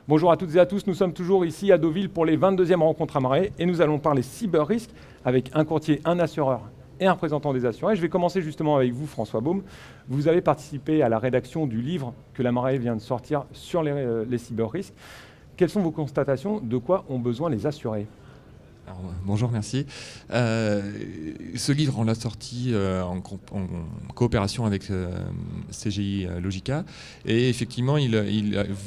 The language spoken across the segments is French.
Bonjour à toutes et à tous, nous sommes toujours ici à Deauville pour les 22e rencontres à marée et nous allons parler cyber-risque avec un courtier, un assureur et un représentant des assurés. Je vais commencer justement avec vous, François Baume. Vous avez participé à la rédaction du livre que la marée vient de sortir sur les cyber-risques. Quelles sont vos constatations? De quoi ont besoin les assurés? Alors, bonjour, merci. Ce livre, on l'a sorti en coopération avec CGI Logica. Et effectivement, il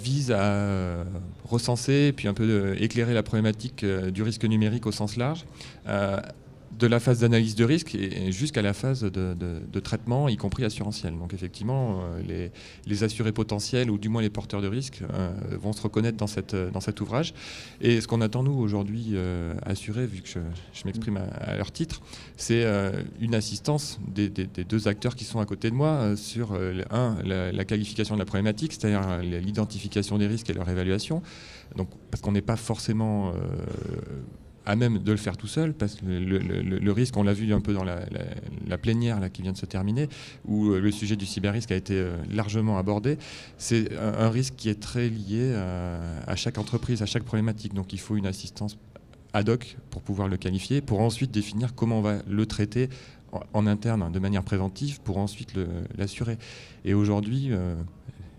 vise à recenser puis un peu éclairer la problématique du risque numérique au sens large. De la phase d'analyse de risque et jusqu'à la phase de traitement, y compris assurantiel. Donc effectivement, les assurés potentiels, ou du moins les porteurs de risque, vont se reconnaître dans cet ouvrage. Et ce qu'on attend, nous, aujourd'hui, assurés, vu que je m'exprime à leur titre, c'est une assistance des deux acteurs qui sont à côté de moi sur, la qualification de la problématique, c'est-à-dire l'identification des risques et leur évaluation. Donc, parce qu'on n'est pas forcément à même de le faire tout seul, parce que le risque, on l'a vu un peu dans la plénière là, qui vient de se terminer, où le sujet du cyber-risque a été largement abordé. C'est un risque qui est très lié à chaque entreprise, à chaque problématique. Donc il faut une assistance ad hoc pour pouvoir le qualifier, pour ensuite définir comment on va le traiter en interne de manière préventive, pour ensuite l'assurer. Et aujourd'hui,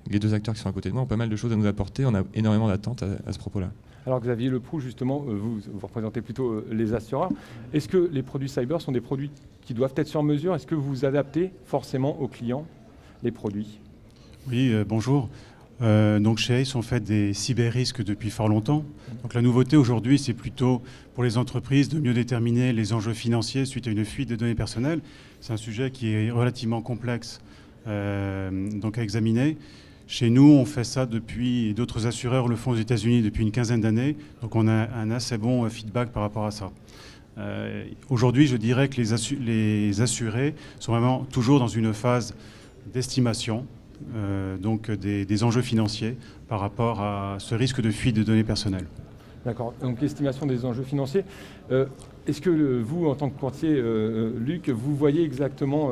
les deux acteurs qui sont à côté de moi ont pas mal de choses à nous apporter. On a énormément d'attentes à ce propos-là. Alors Xavier Leproux, justement, vous représentez plutôt les assureurs. Est-ce que les produits cyber sont des produits qui doivent être sur mesure? Est-ce que vous adaptez forcément aux clients les produits? Oui, bonjour. Donc chez ACE, on fait des cyber-risques depuis fort longtemps. Donc la nouveauté aujourd'hui, c'est plutôt pour les entreprises de mieux déterminer les enjeux financiers suite à une fuite de données personnelles. C'est un sujet qui est relativement complexe donc à examiner. Chez nous, on fait ça depuis, et d'autres assureurs le font aux États-Unis depuis une quinzaine d'années, donc on a un assez bon feedback par rapport à ça. Aujourd'hui, je dirais que les assurés sont vraiment toujours dans une phase d'estimation donc des enjeux financiers par rapport à ce risque de fuite de données personnelles. D'accord, donc estimation des enjeux financiers. Est-ce que vous, en tant que courtier, Luc, vous voyez exactement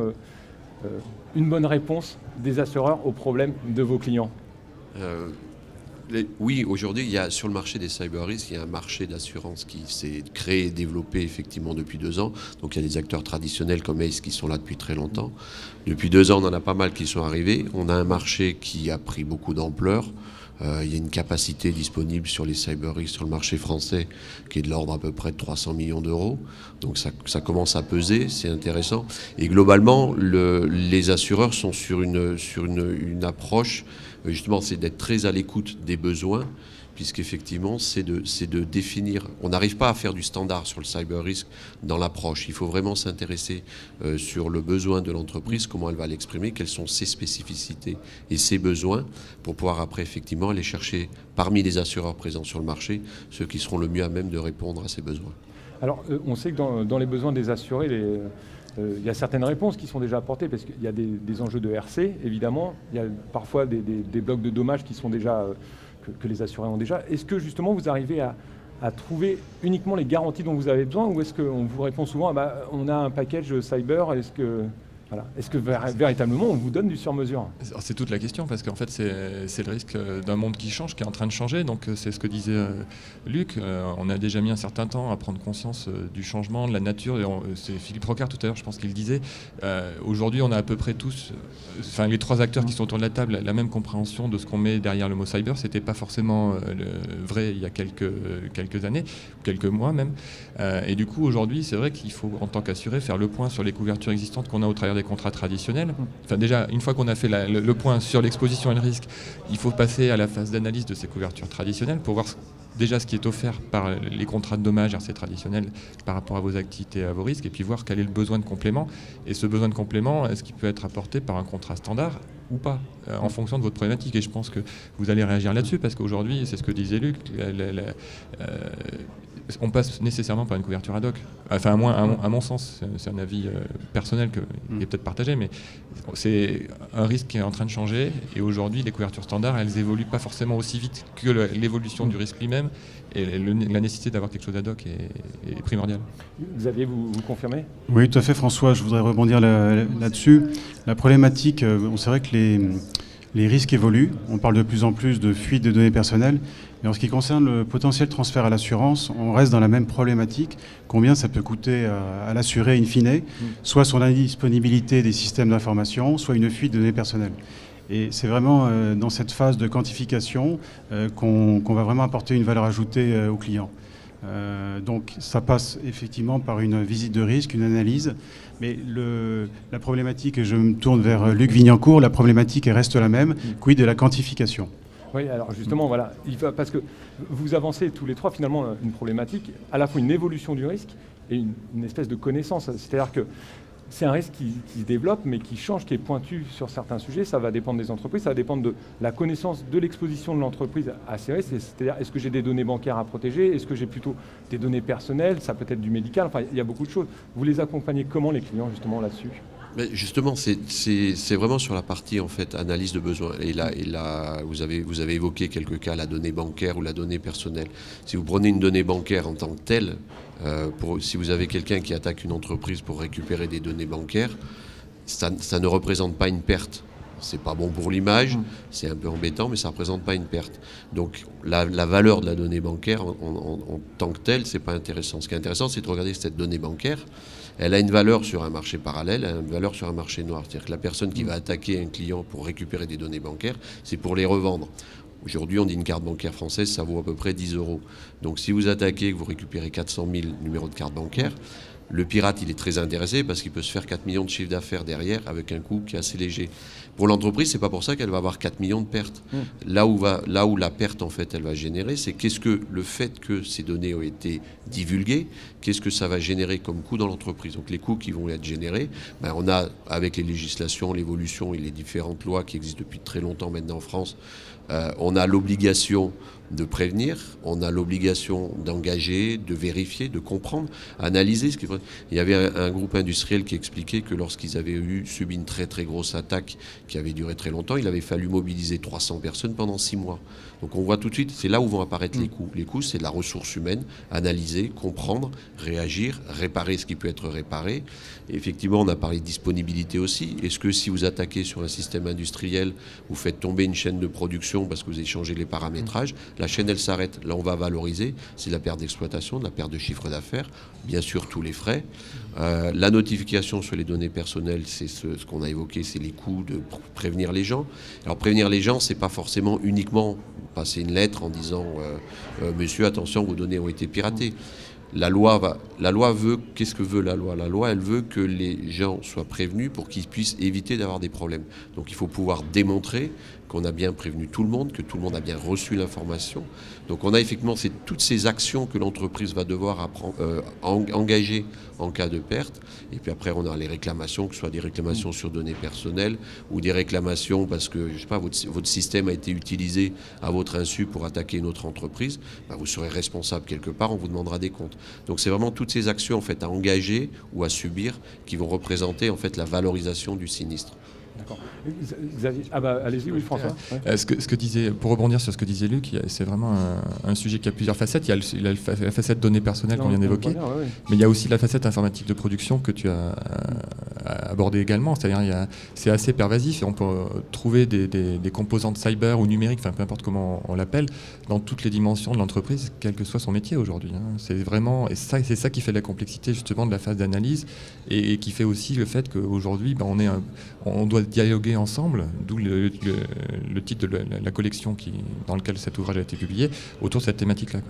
une bonne réponse des assureurs aux problèmes de vos clients? Oui, aujourd'hui, sur le marché des cyber-risques, il y a un marché d'assurance qui s'est créé et développé effectivement depuis 2 ans. Donc il y a des acteurs traditionnels comme ACE qui sont là depuis très longtemps. Depuis 2 ans, on en a pas mal qui sont arrivés. On a un marché qui a pris beaucoup d'ampleur. Il y a une capacité disponible sur les cyber-risques sur le marché français qui est de l'ordre à peu près de 300 millions d'euros. Donc ça commence à peser, c'est intéressant. Et globalement, les assureurs sont sur une approche, justement, c'est d'être très à l'écoute des besoins, puisqu'effectivement, c'est de définir. On n'arrive pas à faire du standard sur le cyber-risque dans l'approche. Il faut vraiment s'intéresser sur le besoin de l'entreprise, comment elle va l'exprimer, quelles sont ses spécificités et ses besoins, pour pouvoir après, effectivement, aller chercher parmi les assureurs présents sur le marché ceux qui seront le mieux à même de répondre à ces besoins. Alors, on sait que dans les besoins des assurés, il y a certaines réponses qui sont déjà apportées, parce qu'il y a des enjeux de RC, évidemment. Il y a parfois des blocs de dommages qui sont déjà... que les assurés ont déjà. Est-ce que justement vous arrivez à trouver uniquement les garanties dont vous avez besoin, ou est-ce qu'on vous répond souvent on a un package cyber, est-ce que véritablement on vous donne du sur-mesure? C'est toute la question, parce qu'en fait c'est le risque d'un monde qui change, qui est en train de changer. Donc c'est ce que disait Luc, on a déjà mis un certain temps à prendre conscience du changement, de la nature. C'est Philippe Rocard tout à l'heure, je pense qu'il disait. Aujourd'hui on a à peu près tous, les 3 acteurs qui sont autour de la table, la même compréhension de ce qu'on met derrière le mot cyber. C'était pas forcément vrai il y a quelques années, quelques mois même. Et du coup aujourd'hui c'est vrai qu'il faut, en tant qu'assuré, faire le point sur les couvertures existantes qu'on a au travers des contrats traditionnels. Enfin, déjà, une fois qu'on a fait le point sur l'exposition et le risque, il faut passer à la phase d'analyse de ces couvertures traditionnelles pour voir déjà ce qui est offert par les contrats de dommages RC traditionnels par rapport à vos activités et à vos risques, et puis voir quel est le besoin de complément. Et ce besoin de complément, est-ce qu'il peut être apporté par un contrat standard ou pas, en fonction de votre problématique. Et je pense que vous allez réagir là-dessus, parce qu'aujourd'hui, c'est ce que disait Luc, on passe nécessairement par une couverture ad hoc. Enfin, à mon sens, c'est un avis personnel qui est peut-être partagé, mais c'est un risque qui est en train de changer. Et aujourd'hui, les couvertures standards, elles évoluent pas forcément aussi vite que l'évolution du risque lui-même. Et la nécessité d'avoir quelque chose ad hoc est primordiale. Xavier, vous confirmez? Oui, tout à fait, François. Je voudrais rebondir là-dessus. La problématique, c'est vrai que les risques évoluent. On parle de plus en plus de fuite de données personnelles. Mais en ce qui concerne le potentiel transfert à l'assurance, on reste dans la même problématique. Combien ça peut coûter à l'assuré in fine, soit son indisponibilité des systèmes d'information, soit une fuite de données personnelles. Et c'est vraiment dans cette phase de quantification qu'on va vraiment apporter une valeur ajoutée aux clients. Donc ça passe effectivement par une visite de risque, une analyse, mais la problématique, et je me tourne vers Luc Vignancourt, la problématique elle reste la même, quid de la quantification. Oui, alors justement, voilà, parce que vous avancez tous les trois finalement une problématique, à la fois une évolution du risque et une espèce de connaissance. C'est-à-dire que c'est un risque qui se développe, mais qui change, qui est pointu sur certains sujets. Ça va dépendre des entreprises, ça va dépendre de la connaissance de l'exposition de l'entreprise à ces risques. C'est-à-dire, est-ce que j'ai des données bancaires à protéger? Est-ce que j'ai plutôt des données personnelles? Ça peut être du médical. Enfin, il y a beaucoup de choses. Vous les accompagnez comment, les clients, justement, là-dessus? Mais justement, c'est vraiment sur la partie en fait analyse de besoins. Et là, vous avez évoqué quelques cas, la donnée bancaire ou la donnée personnelle. Si vous prenez une donnée bancaire en tant que telle, si vous avez quelqu'un qui attaque une entreprise pour récupérer des données bancaires, ça ne représente pas une perte. C'est pas bon pour l'image, c'est un peu embêtant, mais ça ne représente pas une perte. Donc la valeur de la donnée bancaire en tant que telle, c'est pas intéressant. Ce qui est intéressant, c'est de regarder cette donnée bancaire. Elle a une valeur sur un marché parallèle, elle a une valeur sur un marché noir. C'est-à-dire que la personne qui va attaquer un client pour récupérer des données bancaires, c'est pour les revendre. Aujourd'hui, on dit une carte bancaire française, ça vaut à peu près 10 €. Donc si vous attaquez, que vous récupérez 400 000 numéros de carte bancaire, le pirate, il est très intéressé parce qu'il peut se faire 4 millions de chiffre d'affaires derrière avec un coût qui est assez léger. Pour l'entreprise, c'est pas pour ça qu'elle va avoir 4 millions de pertes. Là où la perte, en fait, elle va générer, c'est qu'est-ce que le fait que ces données ont été divulguées, qu'est-ce que ça va générer comme coût dans l'entreprise. Donc les coûts qui vont être générés, on a, avec les législations, l'évolution et les différentes lois qui existent depuis très longtemps maintenant en France, on a l'obligation de prévenir, on a l'obligation d'engager, de vérifier, de comprendre, analyser. Il y avait un groupe industriel qui expliquait que lorsqu'ils avaient subi une très très grosse attaque qui avait duré très longtemps, il avait fallu mobiliser 300 personnes pendant 6 mois. Donc on voit tout de suite, c'est là où vont apparaître les coûts. Les coûts, c'est de la ressource humaine, analyser, comprendre, réagir, réparer ce qui peut être réparé. Et effectivement, on a parlé de disponibilité aussi. Est-ce que si vous attaquez sur un système industriel, vous faites tomber une chaîne de production parce que vous avez changé les paramétrages, la chaîne, elle s'arrête. Là, on va valoriser. C'est la perte d'exploitation, de la perte de chiffre d'affaires, bien sûr tous les frais. La notification sur les données personnelles, c'est ce qu'on a évoqué, c'est les coûts de prévenir les gens. Alors prévenir les gens, c'est pas forcément uniquement passer une lettre en disant monsieur, attention, vos données ont été piratées. La loi veut, qu'est-ce que veut la loi? La loi, elle veut que les gens soient prévenus pour qu'ils puissent éviter d'avoir des problèmes. Donc il faut pouvoir démontrer qu'on a bien prévenu tout le monde, que tout le monde a bien reçu l'information. Donc on a effectivement toutes ces actions que l'entreprise va devoir engager en cas de perte. Et puis après, on a les réclamations, que ce soit des réclamations sur données personnelles ou des réclamations parce que, je sais pas, votre système a été utilisé à votre insu pour attaquer une autre entreprise. Vous serez responsable quelque part, on vous demandera des comptes. Donc c'est vraiment toutes ces actions en fait à engager ou à subir qui vont représenter en fait la valorisation du sinistre. D'accord. Allez-y, oui, François. Ouais. Ce que disait, pour rebondir sur ce que disait Luc, c'est vraiment un sujet qui a plusieurs facettes. Il y a la facette données personnelles qu'on vient d'évoquer, mais il y a aussi la facette informatique de production que tu as abordée également. C'est-à-dire, c'est assez pervasif et on peut trouver des composantes cyber ou numériques, enfin peu importe comment on l'appelle, dans toutes les dimensions de l'entreprise, quel que soit son métier aujourd'hui. C'est vraiment, et c'est ça qui fait la complexité justement de la phase d'analyse et qui fait aussi le fait qu'aujourd'hui, on doit dialoguer ensemble, d'où le titre de la collection dans lequel cet ouvrage a été publié, autour de cette thématique-là.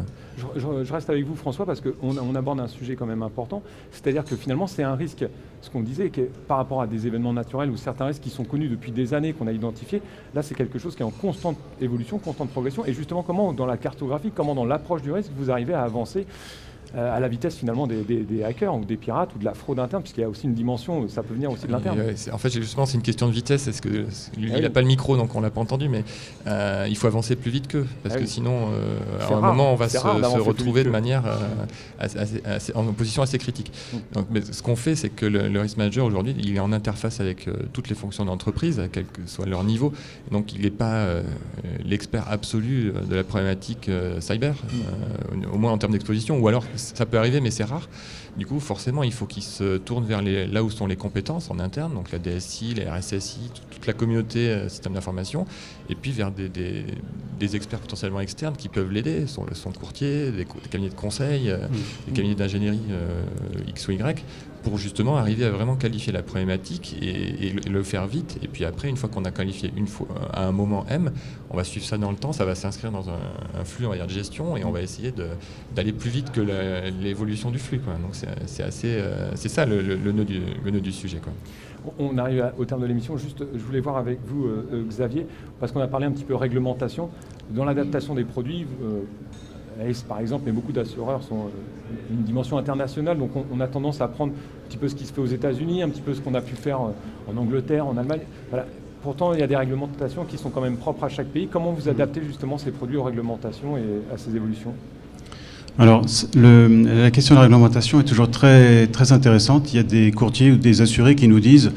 Je reste avec vous, François, parce qu'on aborde un sujet quand même important, c'est-à-dire que finalement c'est un risque, ce qu'on disait, que par rapport à des événements naturels ou certains risques qui sont connus depuis des années, qu'on a identifiés, là c'est quelque chose qui est en constante évolution, constante progression, et justement comment dans la cartographie, comment dans l'approche du risque, vous arrivez à avancer à la vitesse finalement des hackers ou des pirates ou de la fraude interne, puisqu'il y a aussi une dimension, ça peut venir aussi de l'interne. En fait, justement, c'est une question de vitesse. Il n'a pas le micro, donc on ne l'a pas entendu, mais il faut avancer plus vite qu'eux, parce que sinon, à un moment, on va se retrouver de manière en position assez critique. Donc, mais ce qu'on fait, c'est que le risk manager, aujourd'hui, il est en interface avec toutes les fonctions d'entreprise, quel que soit leur niveau. Donc, il n'est pas l'expert absolu de la problématique cyber, au moins en termes d'exposition, ou alors ça peut arriver, mais c'est rare. Du coup, forcément, il faut qu'ils se tournent vers là où sont les compétences en interne, donc la DSI, les RSSI, toute la communauté système d'information, et puis vers des experts potentiellement externes qui peuvent l'aider, son courtier, des cabinets de conseil, des cabinets d'ingénierie X ou Y, pour justement arriver à vraiment qualifier la problématique et le faire vite. Et puis après, une fois qu'on a qualifié une fois à un moment M, on va suivre ça dans le temps, ça va s'inscrire dans un flux, on va dire, de gestion, et on va essayer d'aller plus vite que l'évolution du flux, quoi. Donc c'est ça le nœud du sujet, quoi. On arrive au terme de l'émission. Juste, je voulais voir avec vous, Xavier, parce qu'on a parlé un petit peu réglementation. Dans l'adaptation des produits, ACE par exemple, mais beaucoup d'assureurs sont une dimension internationale, donc on a tendance à prendre un petit peu ce qui se fait aux États-Unis, un petit peu ce qu'on a pu faire en Angleterre, en Allemagne. Voilà. Pourtant, il y a des réglementations qui sont quand même propres à chaque pays. Comment vous adaptez justement ces produits aux réglementations et à ces évolutions ? Alors, la question de la réglementation est toujours très, très intéressante. Il y a des courtiers ou des assurés qui nous disent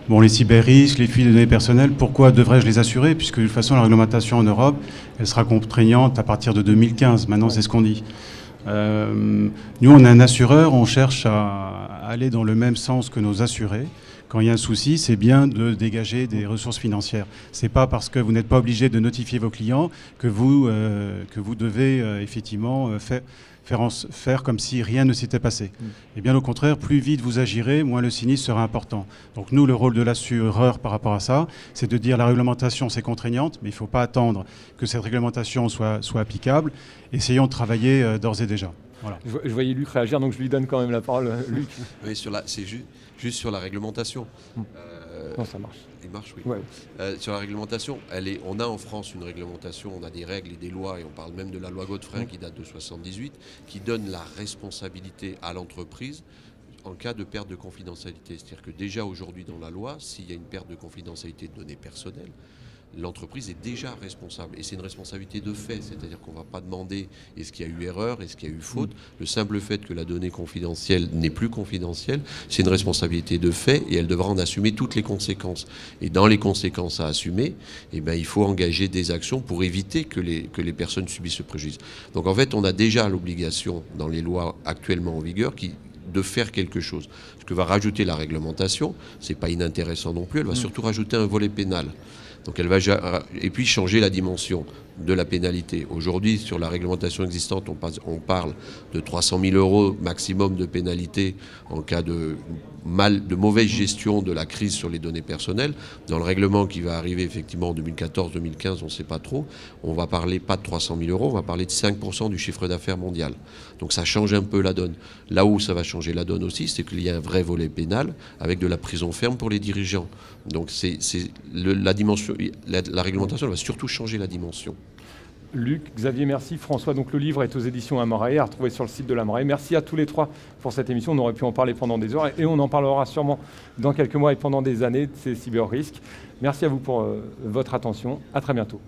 bon, les cyber-risques, les fuites de données personnelles, pourquoi devrais-je les assurer? Puisque de toute façon, la réglementation en Europe, elle sera contraignante à partir de 2015. Maintenant, c'est ce qu'on dit. Nous, on est un assureur, on cherche à aller dans le même sens que nos assurés. Quand il y a un souci, c'est bien de dégager des ressources financières. Ce n'est pas parce que vous n'êtes pas obligé de notifier vos clients que vous devez effectivement faire comme si rien ne s'était passé. Et bien au contraire, plus vite vous agirez, moins le sinistre sera important. Donc nous, le rôle de l'assureur par rapport à ça, c'est de dire la réglementation c'est contraignante, mais il ne faut pas attendre que cette réglementation soit applicable. Essayons de travailler d'ores et déjà. Voilà. Je voyais Luc réagir, donc je lui donne quand même la parole. Luc. Oui, c'est juste sur la réglementation. Non, ça marche. Il marche, oui. Ouais. Sur la réglementation, on a en France une réglementation, on a des règles et des lois, et on parle même de la loi Godefrein qui date de 1978, qui donne la responsabilité à l'entreprise en cas de perte de confidentialité. C'est-à-dire que déjà aujourd'hui dans la loi, s'il y a une perte de confidentialité de données personnelles, l'entreprise est déjà responsable. Et c'est une responsabilité de fait, c'est-à-dire qu'on ne va pas demander est-ce qu'il y a eu erreur, est-ce qu'il y a eu faute. Le simple fait que la donnée confidentielle n'est plus confidentielle, c'est une responsabilité de fait et elle devra en assumer toutes les conséquences. Et dans les conséquences à assumer, eh ben, il faut engager des actions pour éviter que les personnes subissent ce préjudice. Donc en fait, on a déjà l'obligation dans les lois actuellement en vigueur de faire quelque chose. Ce que va rajouter la réglementation, c'est pas inintéressant non plus, elle va surtout rajouter un volet pénal. Donc elle va, et puis changer la dimension de la pénalité. Aujourd'hui, sur la réglementation existante, on parle de 300 000 € maximum de pénalité en cas de mauvaise gestion de la crise sur les données personnelles. Dans le règlement qui va arriver effectivement en 2014-2015, on ne sait pas trop, on va parler pas de 300 000 €, on va parler de 5% du chiffre d'affaires mondial. Donc ça change un peu la donne. Là où ça va changer la donne aussi, c'est qu'il y a un vrai volet pénal avec de la prison ferme pour les dirigeants. Donc la dimension, la réglementation elle va surtout changer la dimension. Luc, Xavier, merci. François, donc le livre est aux éditions Amorae, à retrouver sur le site de l'Amorae. Merci à tous les trois pour cette émission. On aurait pu en parler pendant des heures et on en parlera sûrement dans quelques mois et pendant des années de ces cyber-risques. Merci à vous pour votre attention. À très bientôt.